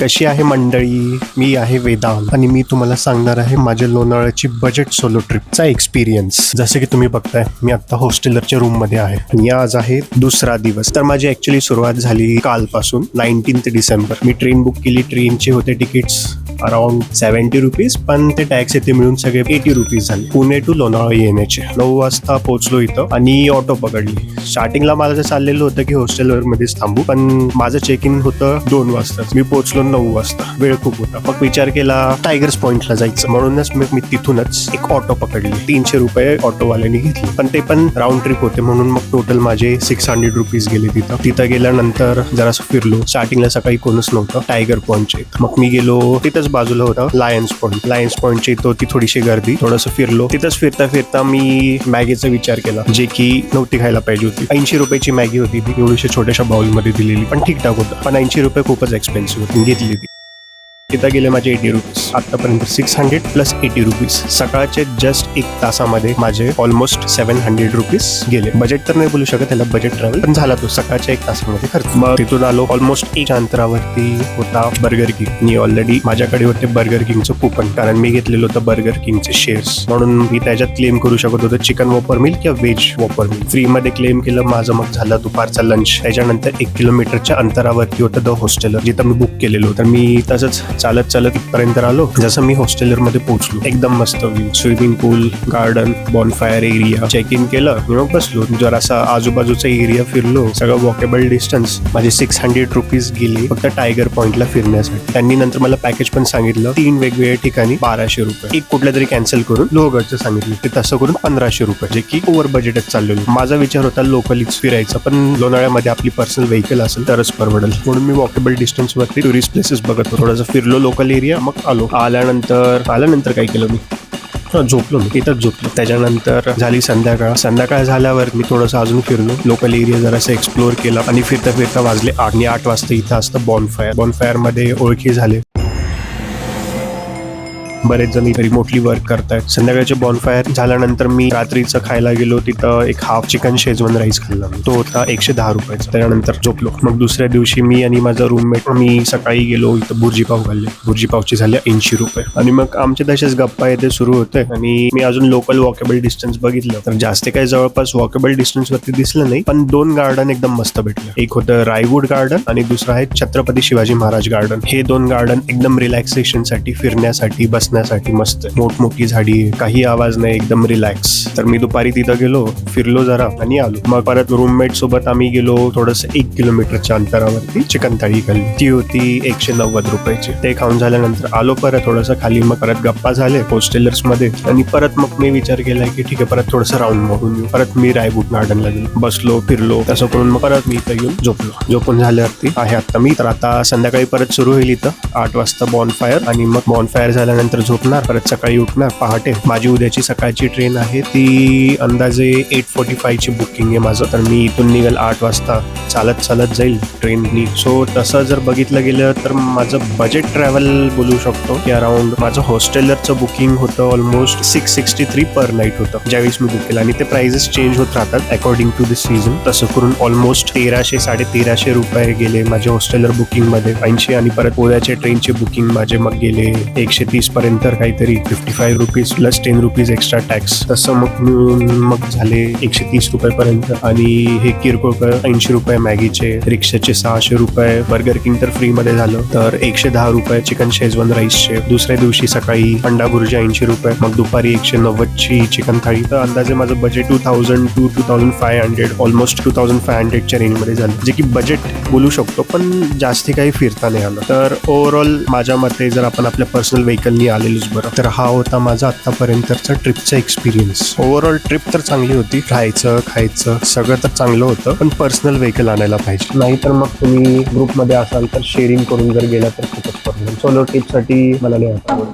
कशी आहे मंडळी? मी आहे वेदांत आणि मी तुम्हाला सांगणार आहे माझ्या लोणावळ्याची बजेट सोलो ट्रिपचा एक्सपिरियन्स. जसे की तुम्ही बघताय मी आता हॉस्टेलरच्या रूम मध्ये आहे आणि आज आहे दुसरा दिवस. तर माझी ऍक्च्युली सुरुवात झाली कालपासून 19 डिसेंबर. मी ट्रेन बुक केली. ट्रेनचे होते तिकीट्स अराउंड 70 रुपीज, पण ते टॅक्स येथे मिळून सगळे 80 रुपीज झाले. पुणे टू लोणावळा येण्याचे 9 वाजता पोहोचलो इथं आणि ऑटो पकडली. स्टार्टिंगला मला चाललेलं होतं की हॉस्टेलवर मध्येच थांबू, पण माझं चेक इन होतं 2 वाजता. मी पोहोचलो 9 वाजता. वेळ खूप होता. मग विचार केला टायगर्स पॉइंटला जायचं, म्हणूनच मी तिथूनच एक ऑटो पकडली. 300 रुपये ऑटोवाल्याने घेतले, पण ते पण राऊंड ट्रिप होते म्हणून मग टोटल माझे 600 रुपीज गेले. तिथं गेल्यानंतर जरासं फिरलो. स्टार्टिंगला सकाळी कोणच नव्हतं टायगर पॉइंटच्या इथं. मग मी गेलो, तिथंच बाजूला होता लायन्स पॉइंटच्या इथं होती थोडीशी गर्दी. थोडंसं फिरलो. तिथंच फिरता फिरता मी मॅगीचा विचार केला, जे की नव्हती खायला पाहिजे होती. 80 रुपयाची मॅगी होती ती, एवढीशा छोट्याशा बाउलमध्ये दिलेली, पण ठीकठाक होतं. पण 80 रुपये खूपच एक्सपेन्सिव्ह होती. घेतली ती. तिथं गेले माझे 80 रुपीज. आतापर्यंत 600 प्लस 80 रुपीज. सकाळचे जस्ट 1 तासामध्ये माझे ऑलमोस्ट 700 रुपीज गेले. बजेट तर नाही बोलू शकत त्याला, बजेट ट्रॅव्हल पण झाला तो सकाळच्या 1 तासामध्ये खर्च. मग तिथून आलो. ऑलमोस्ट 1 अंतरावरती होता बर्गर किंग. आणि ऑलरेडी माझ्याकडे होते बर्गर किंगचं कुपन, कारण मी घेतलेलं होतं बर्गर किंगचे शेअर्स, म्हणून मी त्याच्यात क्लेम करू शकत होतो चिकन वॉपर मिल किंवा व्हेज वॉपर मिल. फ्री मध्ये क्लेम केलं. माझं मग झालं दुपारचा लंच. त्याच्यानंतर 1 किलोमीटरच्या अंतरावरती होतं द हॉस्टेलर, जिथं मी बुक केलेलं होतं. मी तसंच चालत इथपर्यंत आलो. जसं मी हॉस्टेलर मध्ये पोहोचलो, एकदम मस्त view, swimming pool, garden, bonfire area. Check in केलं, मग बसलो. जरासा आजूबाजूचा एरिया फिरलो. सगळं वॉकेबल डिस्टन्स. माझे 600 रुपीज गेले फक्त टायगर पॉइंटला फिरण्यासाठी. त्यांनी नंतर मला पॅकेज पण सांगितलं 3 वेगवेगळ्या ठिकाणी 1200 रुपये. एक कुठल्या तरी कॅन्सल करून लोहगडचं सांगितलं, ते तसं करून 1500 रुपये, जे की ओव्हर बजेटच चाललेलं. माझा विचार होता लोकलीच फिरायचा, पण लोणावळ्यामध्ये आपली पर्सनल व्हेकल असेल तरच परवडेल, म्हणून मी वॉकेबल डिस्टन्स वरती टुरिस्ट प्लेसेस बघत होतो. थोडंसं फिरलो लोकल एरिया. मग आल्यानंतर काय केलं मी, झोपलो. मी इथंच झोपलो. त्याच्यानंतर झाली संध्याकाळ झाल्यावर मी थोडंसं अजून फिरलो. लोकल एरिया जरासं एक्सप्लोर केला आणि फिरता वाजले 8 आणि 8 वाजता इथं असतं बॉनफायर मध्ये ओळखी झाले. बरेच जण रिमोटली वर्क करतायत. संध्याकाळचे बॉनफायर झाल्यानंतर मी रात्रीचं खायला गेलो. तिथं एक हाफ चिकन शेजवान राईस खाल्ला. तो होता 110 रुपयाचा. त्याच्यानंतर झोपलो. मग दुसऱ्या दिवशी मी आणि माझा रूममेट मी सकाळी गेलो. इथं भुर्जीपाव खाल्ले. भुर्जीपावचे झाले 80 रुपये. आणि मग आमचे तसेच गप्पा येते सुरू होते. आणि मी अजून लोकल वॉकेबल डिस्टन्स बघितलं तर जास्त काही जवळपास वॉकेबल डिस्टन्स वरती दिसलं नाही, पण 2 गार्डन एकदम मस्त भेटले. एक होतं रायवूड गार्डन आणि दुसरं आहे छत्रपती शिवाजी महाराज गार्डन. हे 2 गार्डन एकदम रिलॅक्सेशन साठी, फिरण्यासाठी, बसण्यासाठी मस्त. मोठमोठी झाडी, काही आवाज नाही, एकदम रिलॅक्स. तर मी दुपारी तिथं गेलो, फिरलो जरा आणि आलो. मग परत रूममेट सोबत आम्ही गेलो. थोडंसं 1 किलोमीटरच्या अंतरावरती चिकन थाळी खाल्ली. ती होती 190 रुपयाची. ते खाऊन झाल्यानंतर आलो परत थोडंसं खाली. मग परत गप्पा झाले हॉस्टेलर्स मध्ये. आणि परत मग मी विचार केला की ठीक आहे, परत थोडंसं राऊंड मारून येऊ. परत मी रायवूड गार्डनला गेलो, बसलो, फिरलो. तसं करून मग परत मी इथं येऊन झोपलो. झोपून झाल्यावरती आहे आता मी. तर आता संध्याकाळी परत सुरू होईल इथं 8 वाजता बॉनफायर. आणि मग बॉनफायर झाल्यानंतर झोपणार, परत सकाळी उठणार पहाटे. माझी उद्याची सकाळची ट्रेन आहे ती अंदाजे 8:45 ची बुकिंग आहे माझं. तर मी इथून निघेल 8 वाजता. चालत जाईल ट्रेननी. सो तसं जर बघितलं गेलं तर माझं बजेट ट्रॅव्हल बोलू शकतो की अराउंड माझं हॉस्टेलरचं बुकिंग होतं ऑलमोस्ट 663 पर नाईट होतं ज्यावेळेस मी बुक केलं. आणि ते प्राइसेस चेंज होत राहतात अकॉर्डिंग टू दिस सीझन. तसं करून ऑलमोस्ट 1300-1350 रुपये गेले माझे हॉस्टेलर बुकिंग मध्ये. 80 आणि परत उद्याच्या ट्रेनचे बुकिंग माझे मग गेले 130 पर्यंत काहीतरी. 55 rupees plus 10 rupees extra tax. तसं मग झाले 130 रुपये पर्यंत. आणि हे किरकोळ 80 रुपये मॅगीचे, रिक्षाचे 600 रुपये, बर्गर किंग तर फ्री मध्ये झालं. तर 110 रुपये चिकन शेजवान राईसचे. दुसऱ्या दिवशी सकाळी अंडा भुर्जी 80 रुपये. मग दुपारी 190 ची चिकन थाळी. तर अंदाजे माझं बजेट 2000 to 2500, ऑलमोस्ट 2500 च्या रेंज मध्ये झालं, जे की बजेट बोलू शकतो, पण जास्ती काही फिरता नाही आलं. तर ओव्हरऑल माझ्या मते जर आपण आपल्या पर्सनल व्हेकलनी आलेलोच बरं. तर हा होता माझा आतापर्यंतचा ट्रिपचा एक्सपिरियन्स. ओव्हरऑल ट्रिप तर चांगली होती. राहायचं, खायचं सगळं तर चांगलं होतं, पण पर्सनल व्हेकल आणायला पाहिजे. नाहीतर मग तुम्ही ग्रुपमध्ये असाल तर शेअरिंग करून जर गेला तर खूपच प्रॉब्लेम. सोलो ट्रिपसाठी मला नाही वाटत.